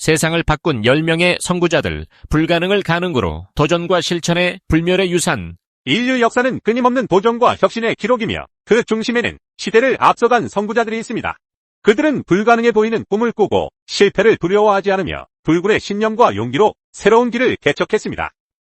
세상을 바꾼 10명의 선구자들, 불가능을 가능으로 도전과 실천의 불멸의 유산. 인류 역사는 끊임없는 도전과 혁신의 기록이며 그 중심에는 시대를 앞서간 선구자들이 있습니다. 그들은 불가능해 보이는 꿈을 꾸고 실패를 두려워하지 않으며 불굴의 신념과 용기로 새로운 길을 개척했습니다.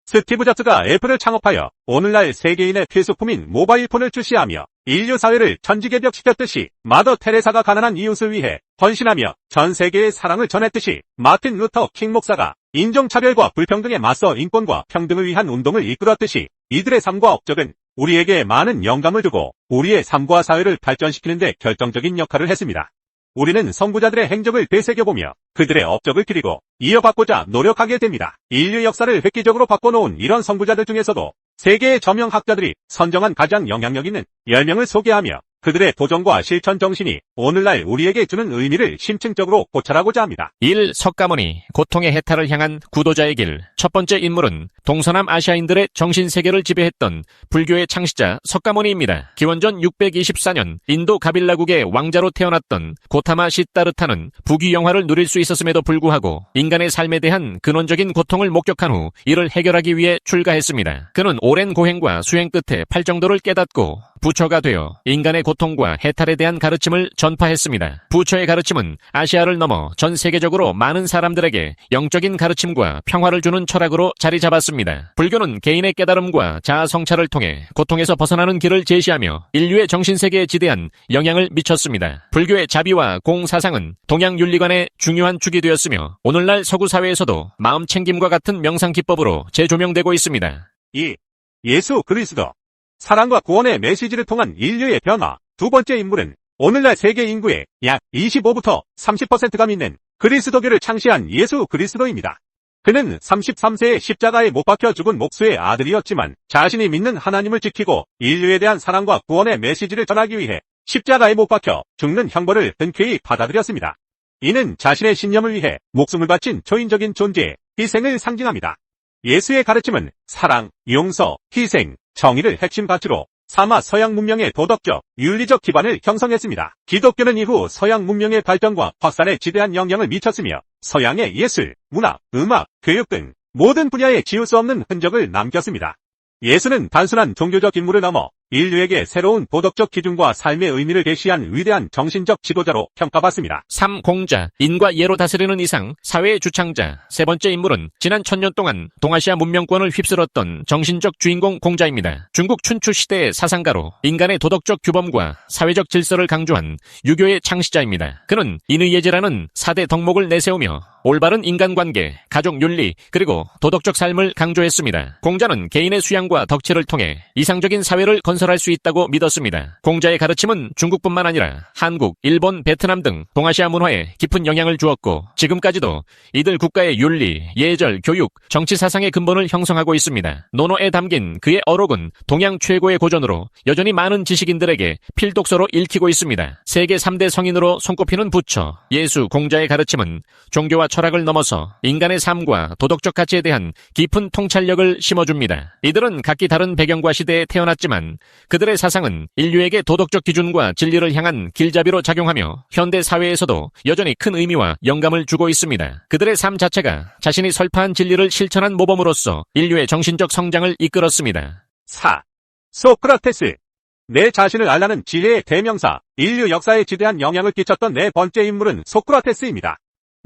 스티브 잡스가 애플을 창업하여 오늘날 세계인의 필수품인 모바일폰을 출시하며 인류 사회를 천지개벽시켰듯이 마더 테레사가 가난한 이웃을 위해 헌신하며 전 세계의 사랑을 전했듯이 마틴 루터 킹 목사가 인종차별과 불평등에 맞서 인권과 평등을 위한 운동을 이끌었듯이 이들의 삶과 업적은 우리에게 많은 영감을 주고 우리의 삶과 사회를 발전시키는 데 결정적인 역할을 했습니다. 우리는 선구자들의 행적을 되새겨보며 그들의 업적을 그리고 이어받고자 노력하게 됩니다. 인류 역사를 획기적으로 바꿔놓은 이런 선구자들 중에서도 세계의 저명 학자들이 선정한 가장 영향력 있는 10명을 소개하며 그들의 도전과 실천 정신이 오늘날 우리에게 주는 의미를 심층적으로 고찰하고자 합니다. 1. 석가모니, 고통의 해탈을 향한 구도자의 길. 첫 번째 인물은 동서남 아시아인들의 정신세계를 지배했던 불교의 창시자 석가모니입니다. 기원전 624년 인도 가빌라국의 왕자로 태어났던 고타마 시다르타는 부귀영화를 누릴 수 있었음에도 불구하고 인간의 삶에 대한 근원적인 고통을 목격한 후 이를 해결하기 위해 출가했습니다. 그는 오랜 고행과 수행 끝에 팔정도를 깨닫고 부처가 되어 인간의 고통과 해탈에 대한 가르침을 전파했습니다. 부처의 가르침은 아시아를 넘어 전 세계적으로 많은 사람들에게 영적인 가르침과 평화를 주는 철학으로 자리 잡았습니다. 불교는 개인의 깨달음과 자아 성찰을 통해 고통에서 벗어나는 길을 제시하며 인류의 정신세계에 지대한 영향을 미쳤습니다. 불교의 자비와 공사상은 동양윤리관의 중요한 축이 되었으며 오늘날 서구 사회에서도 마음챙김과 같은 명상기법으로 재조명되고 있습니다. 2. 예수 그리스도. 사랑과 구원의 메시지를 통한 인류의 변화. 두 번째 인물은 오늘날 세계 인구의 약 25부터 30%가 믿는 그리스도교를 창시한 예수 그리스도입니다. 그는 33세에 십자가에 못 박혀 죽은 목수의 아들이었지만 자신이 믿는 하나님을 지키고 인류에 대한 사랑과 구원의 메시지를 전하기 위해 십자가에 못 박혀 죽는 형벌을 흔쾌히 받아들였습니다. 이는 자신의 신념을 위해 목숨을 바친 초인적인 존재의 희생을 상징합니다. 예수의 가르침은 사랑, 용서, 희생, 정의를 핵심 가치로 삼아 서양 문명의 도덕적, 윤리적 기반을 형성했습니다. 기독교는 이후 서양 문명의 발전과 확산에 지대한 영향을 미쳤으며 서양의 예술, 문화, 음악, 교육 등 모든 분야에 지울 수 없는 흔적을 남겼습니다. 예수는 단순한 종교적 인물을 넘어 인류에게 새로운 도덕적 기준과 삶의 의미를 제시한 위대한 정신적 지도자로 평가받습니다. 3. 공자, 인과 예로 다스리는 이상, 사회의 주창자. 세 번째 인물은 지난 1000년 동안 동아시아 문명권을 휩쓸었던 정신적 주인공 공자입니다. 중국 춘추 시대의 사상가로 인간의 도덕적 규범과 사회적 질서를 강조한 유교의 창시자입니다. 그는 인의예제라는 4대 덕목을 내세우며 올바른 인간관계, 가족 윤리, 그리고 도덕적 삶을 강조했습니다. 공자는 개인의 수양과 덕치를 통해 이상적인 사회를 건설할 수 있다고 믿었습니다. 공자의 가르침은 중국뿐만 아니라 한국, 일본, 베트남 등 동아시아 문화에 깊은 영향을 주었고 지금까지도 이들 국가의 윤리, 예절, 교육, 정치 사상의 근본을 형성하고 있습니다. 논어에 담긴 그의 어록은 동양 최고의 고전으로 여전히 많은 지식인들에게 필독서로 읽히고 있습니다. 세계 3대 성인으로 손꼽히는 부처, 예수, 공자의 가르침은 종교와 철학을 넘어서 인간의 삶과 도덕적 가치에 대한 깊은 통찰력을 심어줍니다. 이들은 각기 다른 배경과 시대에 태어났지만 그들의 사상은 인류에게 도덕적 기준과 진리를 향한 길잡이로 작용하며 현대 사회에서도 여전히 큰 의미와 영감을 주고 있습니다. 그들의 삶 자체가 자신이 설파한 진리를 실천한 모범으로서 인류의 정신적 성장을 이끌었습니다. 4. 소크라테스. 내 자신을 알라는 지혜의 대명사. 인류 역사에 지대한 영향을 끼쳤던 네 번째 인물은 소크라테스입니다.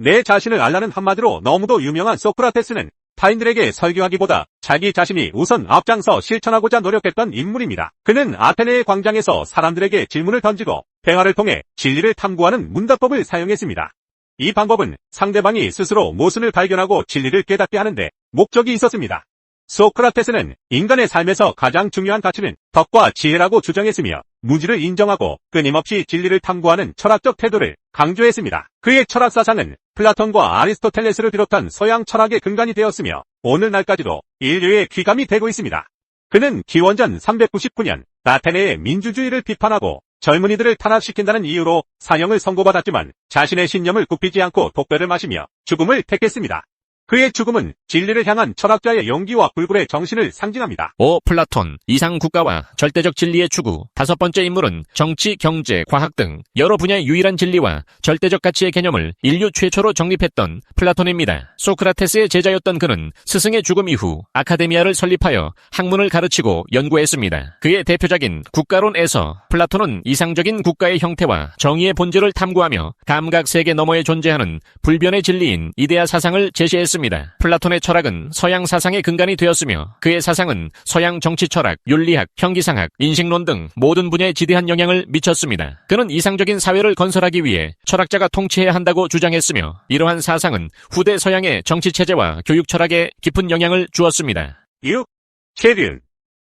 내 자신을 알라는 한마디로 너무도 유명한 소크라테스는 타인들에게 설교하기보다 자기 자신이 우선 앞장서 실천하고자 노력했던 인물입니다. 그는 아테네의 광장에서 사람들에게 질문을 던지고 대화를 통해 진리를 탐구하는 문답법을 사용했습니다. 이 방법은 상대방이 스스로 모순을 발견하고 진리를 깨닫게 하는데 목적이 있었습니다. 소크라테스는 인간의 삶에서 가장 중요한 가치는 덕과 지혜라고 주장했으며 무지를 인정하고 끊임없이 진리를 탐구하는 철학적 태도를 강조했습니다. 그의 철학 사상은 플라톤과 아리스토텔레스를 비롯한 서양 철학의 근간이 되었으며 오늘날까지도 인류의 귀감이 되고 있습니다. 그는 기원전 399년 아테네의 민주주의를 비판하고 젊은이들을 탄압시킨다는 이유로 사형을 선고받았지만 자신의 신념을 굽히지 않고 독배를 마시며 죽음을 택했습니다. 그의 죽음은 진리를 향한 철학자의 용기와 불굴의 정신을 상징합니다. 5. 플라톤, 이상 국가와 절대적 진리의 추구. 다섯 번째 인물은 정치, 경제, 과학 등 여러 분야의 유일한 진리와 절대적 가치의 개념을 인류 최초로 정립했던 플라톤입니다. 소크라테스의 제자였던 그는 스승의 죽음 이후 아카데미아를 설립하여 학문을 가르치고 연구했습니다. 그의 대표작인 국가론에서 플라톤은 이상적인 국가의 형태와 정의의 본질을 탐구하며 감각 세계 너머에 존재하는 불변의 진리인 이데아 사상을 제시했습니다. 플라톤의 철학은 서양 사상의 근간이 되었으며 그의 사상은 서양 정치 철학, 윤리학, 형기상학, 인식론 등 모든 분야에 지대한 영향을 미쳤습니다. 그는 이상적인 사회를 건설하기 위해 철학자가 통치해야 한다고 주장했으며 이러한 사상은 후대 서양의 정치 체제와 교육 철학에 깊은 영향을 주었습니다. 6. 체륜.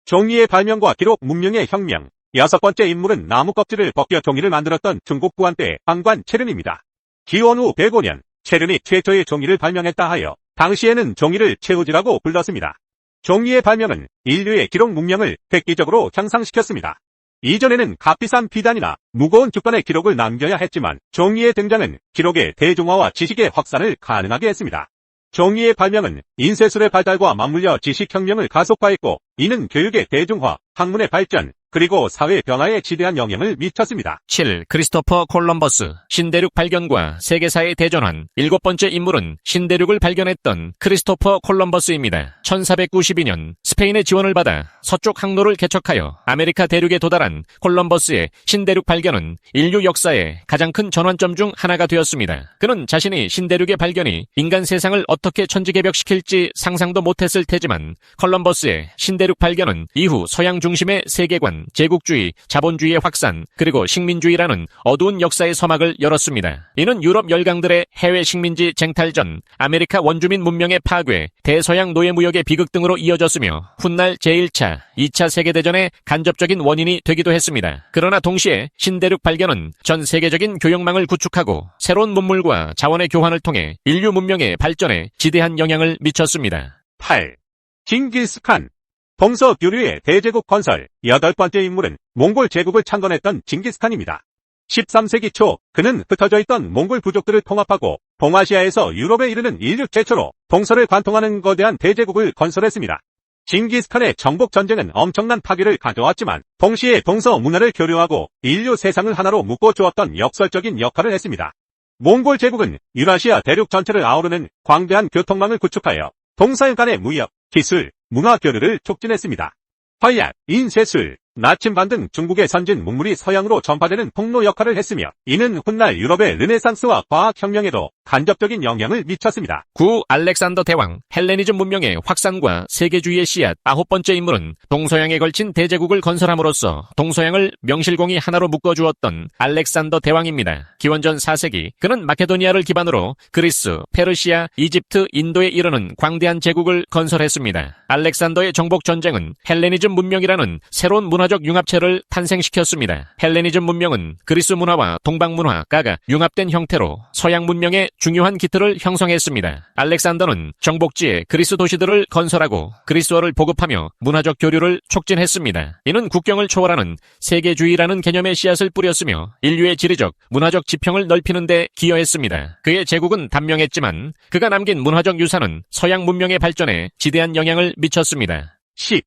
종이의 발명과 기록 문명의 혁명. 여섯 번째 인물은 나무 껍질을 벗겨 종이를 만들었던 중국 구한 때의 황관 체륜입니다. 기원 후 105년, 체륜이 최초의 종이를 발명했다 하여 당시에는 종이를 최우지라고 불렀습니다. 종이의 발명은 인류의 기록 문명을 획기적으로 향상시켰습니다. 이전에는 값비싼 비단이나 무거운 깃반의 기록을 남겨야 했지만 종이의 등장은 기록의 대중화와 지식의 확산을 가능하게 했습니다. 종이의 발명은 인쇄술의 발달과 맞물려 지식혁명을 가속화했고 이는 교육의 대중화, 학문의 발전, 그리고 사회 변화에 지대한 영향을 미쳤습니다. 7. 크리스토퍼 콜럼버스, 신대륙 발견과 세계사의 대전환. 일곱 번째 인물은 신대륙을 발견했던 크리스토퍼 콜럼버스입니다. 1492년 스페인의 지원을 받아 서쪽 항로를 개척하여 아메리카 대륙에 도달한 콜럼버스의 신대륙 발견은 인류 역사의 가장 큰 전환점 중 하나가 되었습니다. 그는 자신이 신대륙의 발견이 인간 세상을 어떻게 천지개벽시킬지 상상도 못했을 테지만 콜럼버스의 신대륙 발견은 이후 서양 중심의 세계관, 제국주의, 자본주의의 확산, 그리고 식민주의라는 어두운 역사의 서막을 열었습니다. 이는 유럽 열강들의 해외 식민지 쟁탈전, 아메리카 원주민 문명의 파괴, 대서양 노예무역의 비극 등으로 이어졌으며 훗날 제1차, 2차 세계대전의 간접적인 원인이 되기도 했습니다. 그러나 동시에 신대륙 발견은 전 세계적인 교역망을 구축하고 새로운 문물과 자원의 교환을 통해 인류 문명의 발전에 지대한 영향을 미쳤습니다. 8. 징기스칸. 동서교류의 대제국 건설. 여덟 번째 인물은 몽골 제국을 창건했던 징기스칸입니다. 13세기 초 그는 흩어져 있던 몽골 부족들을 통합하고 동아시아에서 유럽에 이르는 인류 최초로 동서를 관통하는 거대한 대제국을 건설했습니다. 징기스칸의 정복 전쟁은 엄청난 파괴를 가져왔지만 동시에 동서 문화를 교류하고 인류 세상을 하나로 묶어주었던 역설적인 역할을 했습니다. 몽골 제국은 유라시아 대륙 전체를 아우르는 광대한 교통망을 구축하여 동서양 간의 무역, 기술, 문화 교류를 촉진했습니다. 화약, 인쇄술, 나침반 등 중국의 선진 문물이 서양으로 전파되는 통로 역할을 했으며 이는 훗날 유럽의 르네상스와 과학혁명에도 간접적인 영향을 미쳤습니다. 9. 알렉산더 대왕, 헬레니즘 문명의 확산과 세계주의의 씨앗. 아홉 번째 인물은 동서양에 걸친 대제국을 건설함으로써 동서양을 명실공히 하나로 묶어주었던 알렉산더 대왕입니다. 기원전 4세기 그는 마케도니아를 기반으로 그리스, 페르시아, 이집트, 인도에 이르는 광대한 제국을 건설했습니다. 알렉산더의 정복 전쟁은 헬레니즘 문명이라는 새로운 문화적 융합체를 탄생시켰습니다. 헬레니즘 문명은 그리스 문화와 동방 문화가 융합된 형태로 서양 문명의 중요한 기틀을 형성했습니다. 알렉산더는 정복지에 그리스 도시들을 건설하고 그리스어를 보급하며 문화적 교류를 촉진했습니다. 이는 국경을 초월하는 세계주의라는 개념의 씨앗을 뿌렸으며 인류의 지리적, 문화적 지평을 넓히는 데 기여했습니다. 그의 제국은 단명했지만 그가 남긴 문화적 유산은 서양 문명의 발전에 지대한 영향을 미쳤습니다. 10.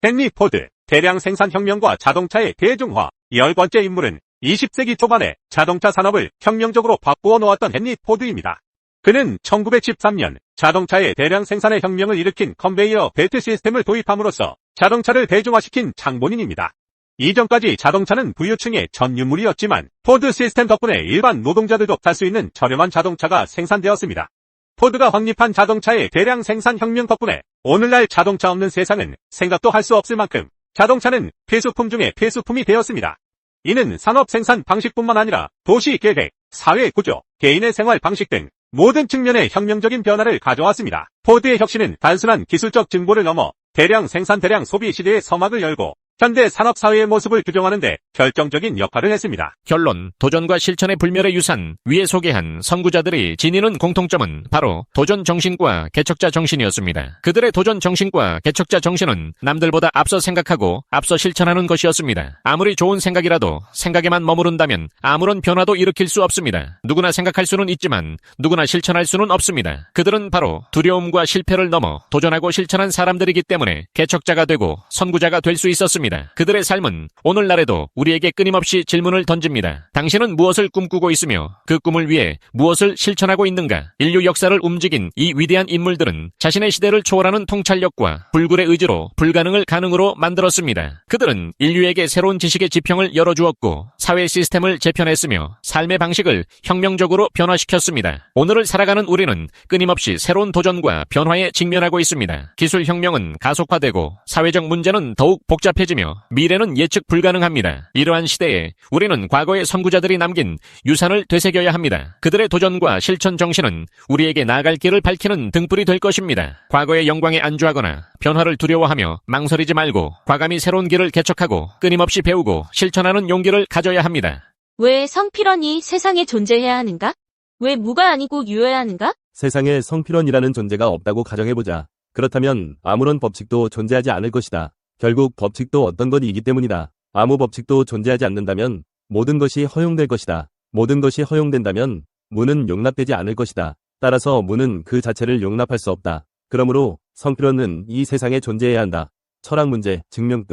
헨리 포드. 대량 생산혁명과 자동차의 대중화. 열 번째 인물은 20세기 초반에 자동차 산업을 혁명적으로 바꾸어 놓았던 헨리 포드입니다. 그는 1913년 자동차의 대량 생산의 혁명을 일으킨 컨베이어 벨트 시스템을 도입함으로써 자동차를 대중화시킨 장본인입니다. 이전까지 자동차는 부유층의 전유물이었지만 포드 시스템 덕분에 일반 노동자들도 탈 수 있는 저렴한 자동차가 생산되었습니다. 포드가 확립한 자동차의 대량 생산 혁명 덕분에 오늘날 자동차 없는 세상은 생각도 할 수 없을 만큼 자동차는 필수품 중에 필수품이 되었습니다. 이는 산업 생산 방식뿐만 아니라 도시 계획, 사회 구조, 개인의 생활 방식 등 모든 측면의 혁명적인 변화를 가져왔습니다. 포드의 혁신은 단순한 기술적 증보를 넘어 대량 생산 대량 소비 시대의 서막을 열고 현대 산업사회의 모습을 규정하는 데 결정적인 역할을 했습니다. 결론, 도전과 실천의 불멸의 유산, 위에 소개한 선구자들이 지니는 공통점은 바로 도전 정신과 개척자 정신이었습니다. 그들의 도전 정신과 개척자 정신은 남들보다 앞서 생각하고 앞서 실천하는 것이었습니다. 아무리 좋은 생각이라도 생각에만 머무른다면 아무런 변화도 일으킬 수 없습니다. 누구나 생각할 수는 있지만 누구나 실천할 수는 없습니다. 그들은 바로 두려움과 실패를 넘어 도전하고 실천한 사람들이기 때문에 개척자가 되고 선구자가 될 수 있었습니다. 그들의 삶은 오늘날에도 우리에게 끊임없이 질문을 던집니다. 당신은 무엇을 꿈꾸고 있으며 그 꿈을 위해 무엇을 실천하고 있는가? 인류 역사를 움직인 이 위대한 인물들은 자신의 시대를 초월하는 통찰력과 불굴의 의지로 불가능을 가능으로 만들었습니다. 그들은 인류에게 새로운 지식의 지평을 열어주었고 사회 시스템을 재편했으며 삶의 방식을 혁명적으로 변화시켰습니다. 오늘을 살아가는 우리는 끊임없이 새로운 도전과 변화에 직면하고 있습니다. 기술 혁명은 가속화되고 사회적 문제는 더욱 복잡해지며 미래는 예측 불가능합니다. 이러한 시대에 우리는 과거의 선구자들이 남긴 유산을 되새겨야 합니다. 그들의 도전과 실천 정신은 우리에게 나아갈 길을 밝히는 등불이 될 것입니다. 과거의 영광에 안주하거나 변화를 두려워하며 망설이지 말고 과감히 새로운 길을 개척하고 끊임없이 배우고 실천하는 용기를 가져야 합니다. 왜 성필원이 세상에 존재해야 하는가? 왜 무가 아니고 유여야 하는가? 세상에 성필원이라는 존재가 없다고 가정해보자. 그렇다면 아무런 법칙도 존재하지 않을 것이다. 결국 법칙도 어떤 것이기 때문이다. 아무 법칙도 존재하지 않는다면 모든 것이 허용될 것이다. 모든 것이 허용된다면 무는 용납되지 않을 것이다. 따라서 무는 그 자체를 용납할 수 없다. 그러므로 성필원은 이 세상에 존재해야 한다. 철학 문제, 증명 등